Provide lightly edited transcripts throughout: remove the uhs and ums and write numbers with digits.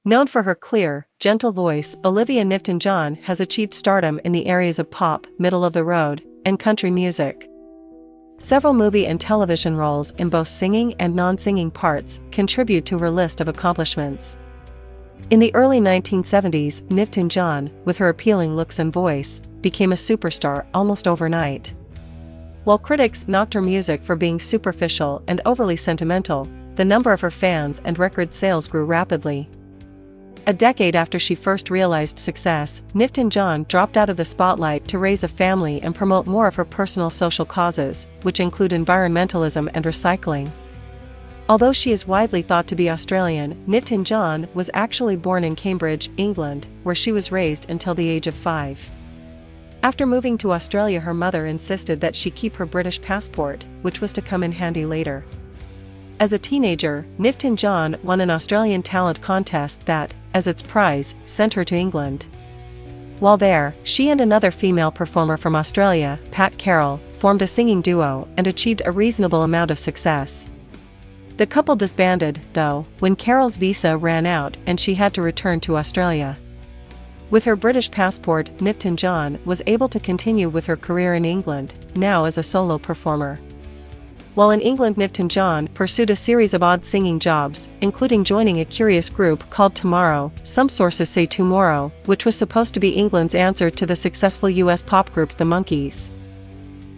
Known for her clear, gentle voice, Olivia Newton-John has achieved stardom in the areas of pop, middle-of-the-road, and country music. Several movie and television roles in both singing and non-singing parts contribute to her list of accomplishments. In the early 1970s, Newton-John, with her appealing looks and voice, became a superstar almost overnight. While critics knocked her music for being superficial and overly sentimental, the number of her fans and record sales grew rapidly. A decade after she first realized success, Newton-John dropped out of the spotlight to raise a family and promote more of her personal social causes, which include environmentalism and recycling. Although she is widely thought to be Australian, Newton-John was actually born in Cambridge, England, where she was raised until the age of 5. After moving to Australia, her mother insisted that she keep her British passport, which was to come in handy later. As a teenager, Newton-John won an Australian talent contest that, as its prize, sent her to England. While there, she and another female performer from Australia, Pat Carroll, formed a singing duo and achieved a reasonable amount of success. The couple disbanded, though, when Carroll's visa ran out and she had to return to Australia. With her British passport, Newton-John was able to continue with her career in England, now as a solo performer. While in England, Newton-John pursued a series of odd singing jobs, including joining a curious group called Tomorrow, some sources say Tomorrow, which was supposed to be England's answer to the successful US pop group The Monkees.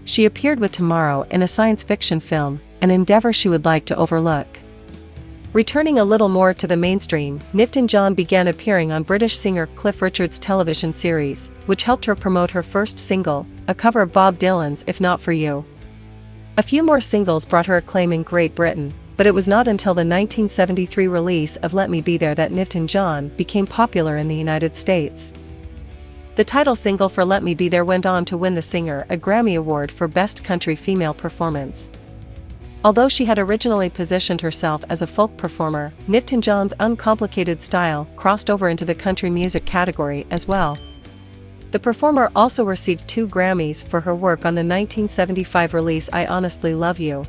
She appeared with Tomorrow in a science fiction film, an endeavor she would like to overlook. Returning a little more to the mainstream, Newton-John began appearing on British singer Cliff Richard's television series, which helped her promote her first single, a cover of Bob Dylan's If Not For You. A few more singles brought her acclaim in Great Britain, but it was not until the 1973 release of Let Me Be There that Newton-John became popular in the United States. The title single for Let Me Be There went on to win the singer a Grammy Award for Best Country Female Performance. Although she had originally positioned herself as a folk performer, Newton-John's uncomplicated style crossed over into the country music category as well. The performer also received 2 Grammys for her work on the 1975 release I Honestly Love You.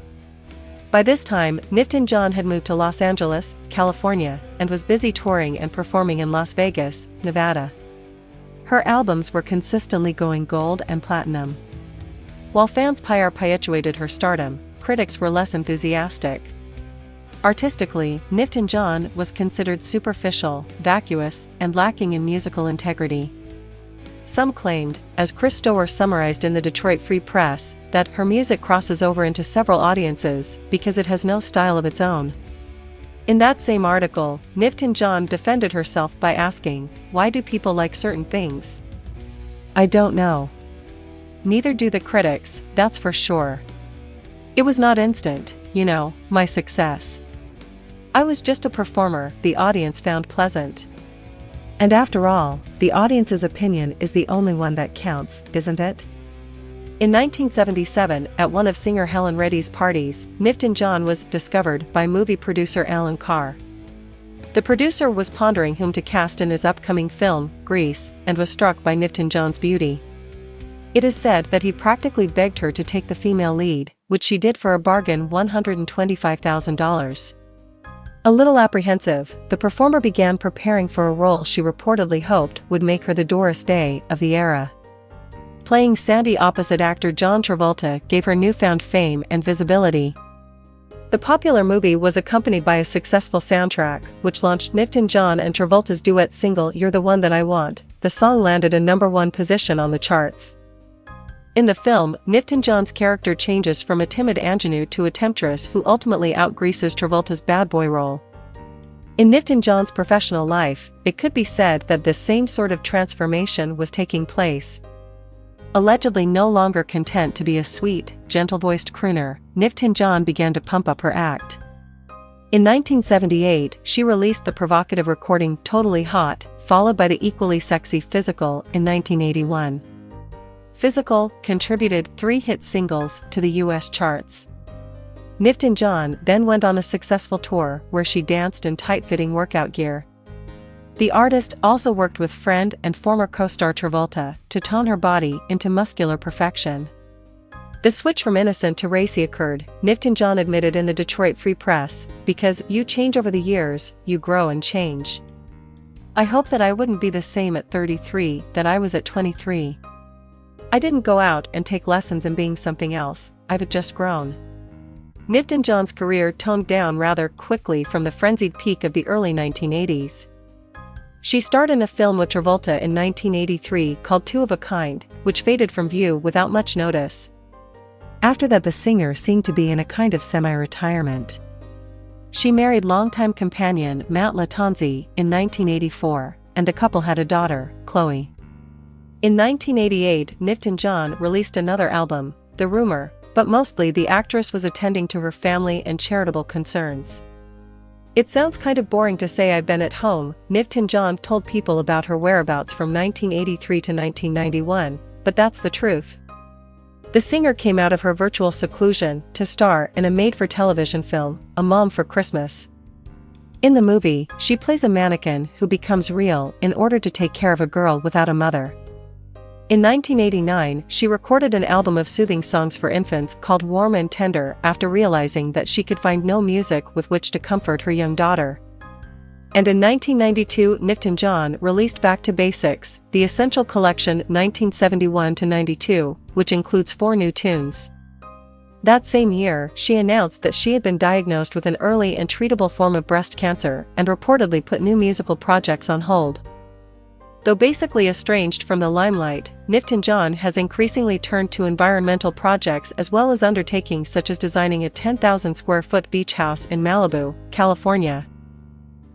By this time, Newton-John had moved to Los Angeles, California, and was busy touring and performing in Las Vegas, Nevada. Her albums were consistently going gold and platinum. While fans perpetuated her stardom, critics were less enthusiastic. Artistically, Newton-John was considered superficial, vacuous, and lacking in musical integrity. Some claimed, as Chris Stower summarized in the Detroit Free Press, that her music crosses over into several audiences because it has no style of its own. In that same article, Newton-John defended herself by asking, "Why do people like certain things? I don't know. Neither do the critics, that's for sure. It was not instant, my success. I was just a performer the audience found pleasant. And after all, the audience's opinion is the only one that counts, isn't it?" In 1977, at one of singer Helen Reddy's parties, Newton-John was discovered by movie producer Alan Carr. The producer was pondering whom to cast in his upcoming film, Grease, and was struck by Newton-John's beauty. It is said that he practically begged her to take the female lead, which she did for a bargain $125,000. A little apprehensive, the performer began preparing for a role she reportedly hoped would make her the Doris Day of the era. Playing Sandy opposite actor John Travolta gave her newfound fame and visibility. The popular movie was accompanied by a successful soundtrack, which launched Newton-John and Travolta's duet single You're the One That I Want. The song landed a #1 position on the charts. In the film, Newton-John's character changes from a timid ingenue to a temptress who ultimately out-Greases Travolta's bad boy role. In Newton-John's professional life, it could be said that this same sort of transformation was taking place. Allegedly no longer content to be a sweet, gentle-voiced crooner, Newton-John began to pump up her act. In 1978, she released the provocative recording Totally Hot, followed by the equally sexy Physical in 1981. Physical contributed 3 hit singles to the US charts. Newton-John then went on a successful tour where she danced in tight-fitting workout gear. The artist also worked with friend and former co-star Travolta to tone her body into muscular perfection. The switch from innocent to racy occurred, Newton-John admitted in the Detroit Free Press, because you change over the years, you grow and change. I hope that I wouldn't be the same at 33 that I was at 23. I didn't go out and take lessons in being something else, I've just grown. Nifton-John's career toned down rather quickly from the frenzied peak of the early 1980s. She starred in a film with Travolta in 1983 called Two of a Kind, which faded from view without much notice. After that, the singer seemed to be in a kind of semi-retirement. She married longtime companion Matt Latanzi in 1984, and the couple had a daughter, Chloe. In 1988, Nifton-John released another album, The Rumor, but mostly the actress was attending to her family and charitable concerns. It sounds kind of boring to say I've been at home, Nifton-John told people about her whereabouts from 1983 to 1991, but that's the truth. The singer came out of her virtual seclusion to star in a made-for-television film, A Mom for Christmas. In the movie, she plays a mannequin who becomes real in order to take care of a girl without a mother. In 1989, she recorded an album of soothing songs for infants called Warm and Tender after realizing that she could find no music with which to comfort her young daughter. And in 1992, Nifton-John released Back to Basics, the Essential Collection 1971-92, which includes 4 new tunes. That same year, she announced that she had been diagnosed with an early and treatable form of breast cancer and reportedly put new musical projects on hold. Though basically estranged from the limelight, Nifton-John has increasingly turned to environmental projects as well as undertakings such as designing a 10,000-square-foot beach house in Malibu, California.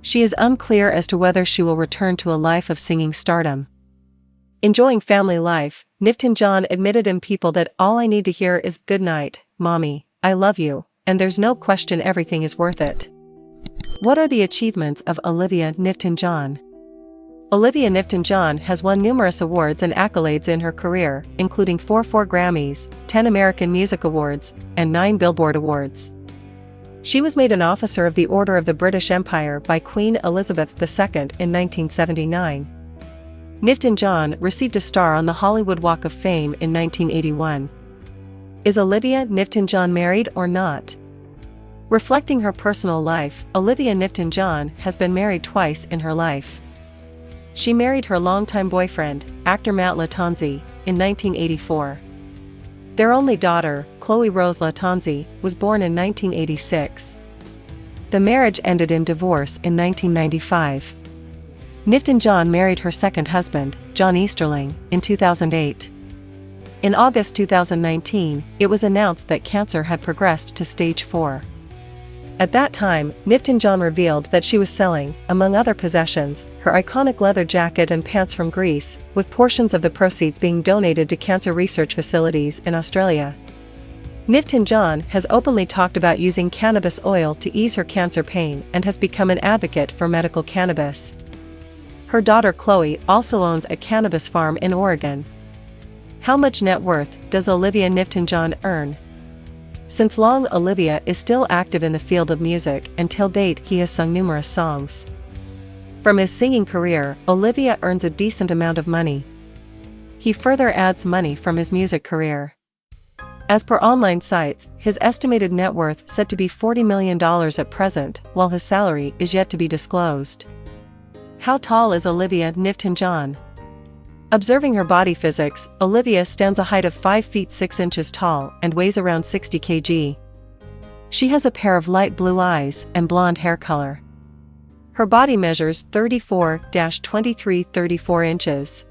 She is unclear as to whether she will return to a life of singing stardom. Enjoying family life, Nifton-John admitted in People that all I need to hear is "Good night, Mommy, I love you, and there's no question everything is worth it." What are the achievements of Olivia Nifton-John? Olivia Nifton-John has won numerous awards and accolades in her career, including 4 Grammys, 10 American Music Awards, and 9 Billboard Awards. She was made an Officer of the Order of the British Empire by Queen Elizabeth II in 1979. Nifton-John received a star on the Hollywood Walk of Fame in 1981. Is Olivia Nifton-John married or not? Reflecting her personal life, Olivia Nifton-John has been married twice in her life. She married her longtime boyfriend, actor Matt Latanzi, in 1984. Their only daughter, Chloe Rose Latanzi, was born in 1986. The marriage ended in divorce in 1995. Nifton-John married her second husband, John Easterling, in 2008. In August 2019, it was announced that cancer had progressed to stage 4. At that time, Nifton-John revealed that she was selling, among other possessions, her iconic leather jacket and pants from Greece, with portions of the proceeds being donated to cancer research facilities in Australia. Nifton-John has openly talked about using cannabis oil to ease her cancer pain and has become an advocate for medical cannabis. Her daughter Chloe also owns a cannabis farm in Oregon. How much net worth does Olivia Nifton-John earn? Since long, Olivia is still active in the field of music, and till date he has sung numerous songs. From his singing career, Olivia earns a decent amount of money. He further adds money from his music career. As per online sites, his estimated net worth said to be $40 million at present, while his salary is yet to be disclosed. How tall is Olivia Nifton-John? Observing her body physics, Olivia stands a height of 5 feet 6 inches tall and weighs around 60 kg. She has a pair of light blue eyes and blonde hair color. Her body measures 34-23-34 inches.